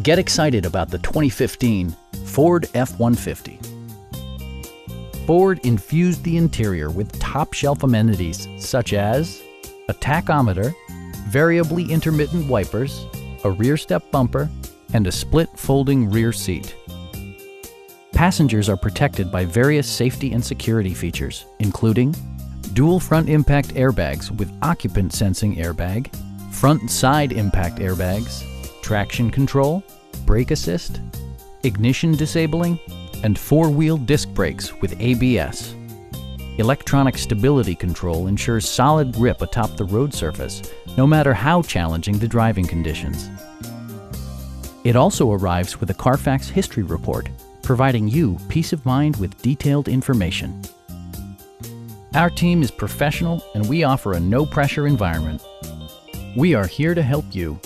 Get excited about the 2015 Ford F-150. Ford infused the interior with top-shelf amenities such as a tachometer, variably intermittent wipers, a rear step bumper, and a split folding rear seat. Passengers are protected by various safety and security features, including dual front impact airbags with occupant sensing airbag, front and side impact airbags, traction control, brake assist, ignition disabling, and four-wheel disc brakes with ABS. Electronic stability control ensures solid grip atop the road surface, no matter how challenging the driving conditions. It also arrives with a Carfax history report, providing you peace of mind with detailed information. Our team is professional and we offer a no-pressure environment. We are here to help you.